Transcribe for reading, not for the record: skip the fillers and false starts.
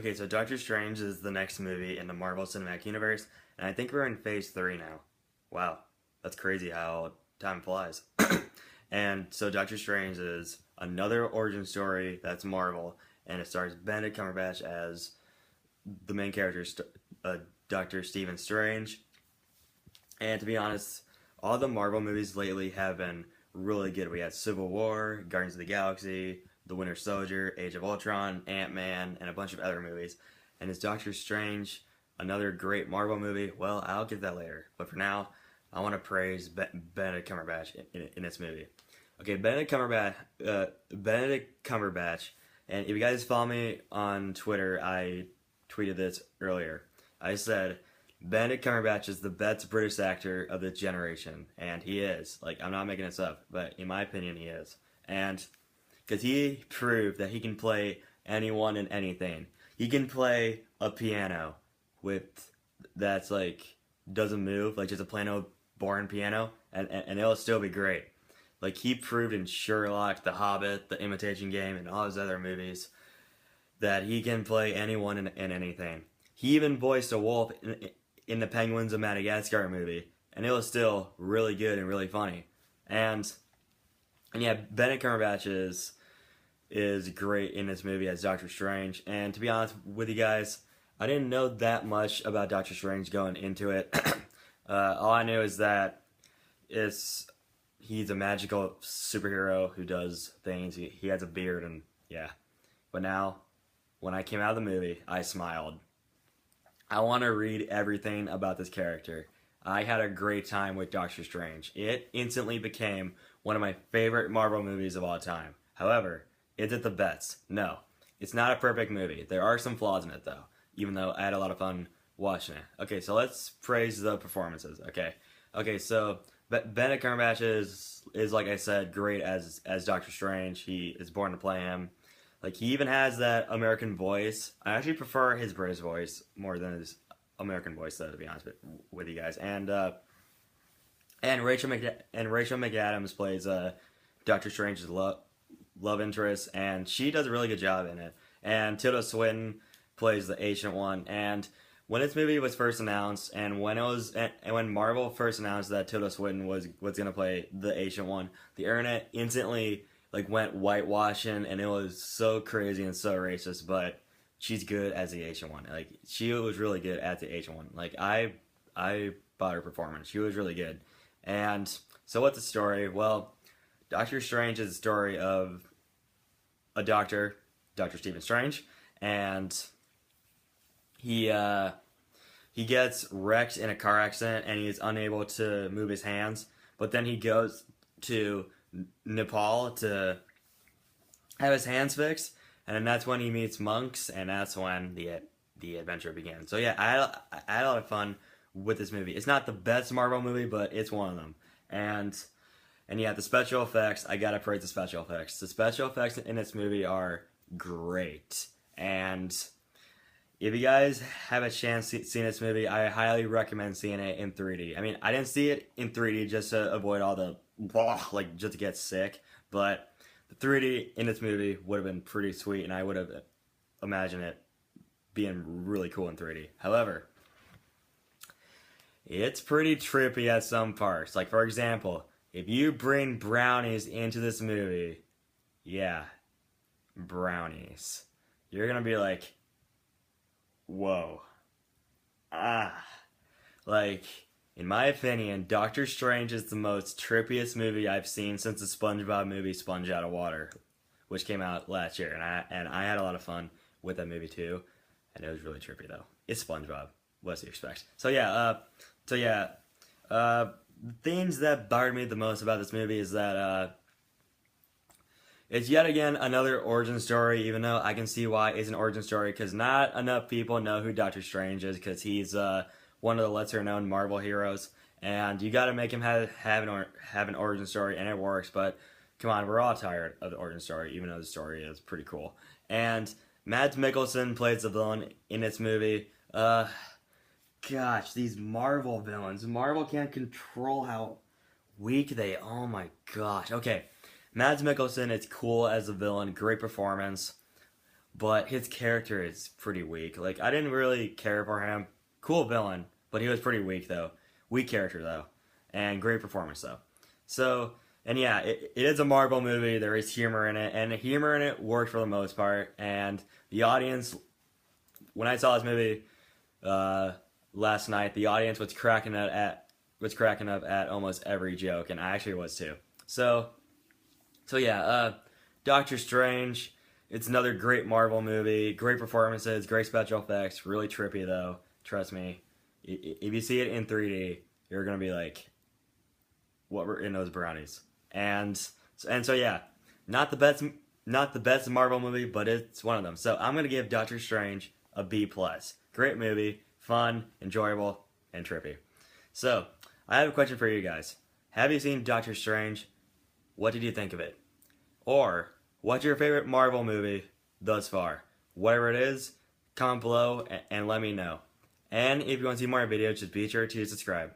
Okay, so Doctor Strange is the next movie in the Marvel Cinematic Universe, and I think we're in Phase 3 now. Wow, that's crazy how time flies. And so Doctor Strange is another origin story that's Marvel, and it stars Benedict Cumberbatch as the main character, Doctor Stephen Strange. And to be honest, all the Marvel movies lately have been really good. We had Civil War, Guardians of the Galaxy, The Winter Soldier, Age of Ultron, Ant-Man, and a bunch of other movies. And is Doctor Strange another great Marvel movie? Well, I'll get that later. But for now, I want to praise Benedict Cumberbatch in this movie. Okay, Benedict Cumberbatch, and if you guys follow me on Twitter, I tweeted this earlier. I said Benedict Cumberbatch is the best British actor of this generation, and he is. Like, I'm not making this up, but in my opinion, he is. And because he proved that he can play anyone and anything. He can play a piano that's like doesn't move, like just a plain boring piano, and it'll still be great. Like he proved in Sherlock, The Hobbit, The Imitation Game, and all his other movies that he can play anyone and anything. He even voiced a wolf in the Penguins of Madagascar movie, and it was still really good and really funny. And yeah, Benedict Cumberbatch is great in this movie as Doctor Strange. And to be honest with you guys, I didn't know that much about Doctor Strange going into it. All I knew is that he's a magical superhero who does things. He has a beard and yeah. But now, when I came out of the movie, I smiled. I want to read everything about this character. I had a great time with Doctor Strange. It instantly became one of my favorite Marvel movies of all time. However, is it the best? No. It's not a perfect movie. There are some flaws in it, though, even though I had a lot of fun watching it. Okay, so let's praise the performances, okay? Okay, so Benedict Cumberbatch is like I said, great as Doctor Strange. He is born to play him. Like, he even has that American voice. I actually prefer his British voice more than his American voice, though, to be honest with you guys. And Rachel McAdams plays Doctor Strange's love interest, and she does a really good job in it. And Tilda Swinton plays the Ancient One. And when this movie was first announced, and when Marvel first announced that Tilda Swinton was gonna play the Ancient One, the internet instantly went whitewashing, and it was so crazy and so racist. But she's good as the Ancient One. Like, she was really good at the Ancient One. Like, I bought her performance. She was really good. And so what's the story? Well, Doctor Strange is the story of a doctor, Dr. Stephen Strange, and he gets wrecked in a car accident and he's unable to move his hands. But then he goes to Nepal to have his hands fixed, and then that's when he meets monks, and that's when the adventure begins. So yeah, I had a lot of fun with this movie. It's not the best Marvel movie, but it's one of them. And yeah, the special effects, I gotta praise the special effects. The special effects in this movie are great. And if you guys have a chance seeing this movie, I highly recommend seeing it in 3D. I mean, I didn't see it in 3D just to avoid all the just to get sick, but the 3D in this movie would have been pretty sweet, and I would have imagined it being really cool in 3D. However, it's pretty trippy at some parts. Like, for example, if you bring brownies into this movie, yeah, brownies, you're gonna be like, whoa. Like, in my opinion, Doctor Strange is the most trippiest movie I've seen since the SpongeBob movie Sponge Out of Water, which came out last year, and I had a lot of fun with that movie too, and it was really trippy though. It's SpongeBob. What do you expect? So yeah, things that bothered me the most about this movie is that it's yet again another origin story, even though I can see why it's an origin story, because not enough people know who Doctor Strange is, because he's one of the lesser known Marvel heroes, and you gotta make him have an origin story, and it works. But come on, we're all tired of the origin story, even though the story is pretty cool. And Mads Mikkelsen plays the villain in this movie. Gosh, these Marvel villains. Marvel can't control how weak they... Oh my gosh. Okay, Mads Mikkelsen is cool as a villain. Great performance. but his character is pretty weak. Like, I didn't really care for him. Cool villain, but he was pretty weak though. Weak character though, and great performance though. So, and yeah, it is a Marvel movie. There is humor in it, and the humor in it worked for the most part. And the audience, when I saw this movie last night, the audience was cracking up at almost every joke, and I actually was too. So yeah, Doctor Strange. It's another great Marvel movie. Great performances, great special effects. Really trippy though. Trust me. If you see it in 3D, you're gonna be like, "What were in those brownies?" And so yeah, not the best Marvel movie, but it's one of them. So I'm gonna give Doctor Strange a B plus. Great movie, fun, enjoyable, and trippy. So I have a question for you guys. Have you seen Doctor Strange? What did you think of it? Or what's your favorite Marvel movie thus far? Whatever it is, comment below and let me know. And if you want to see more videos, just be sure to subscribe.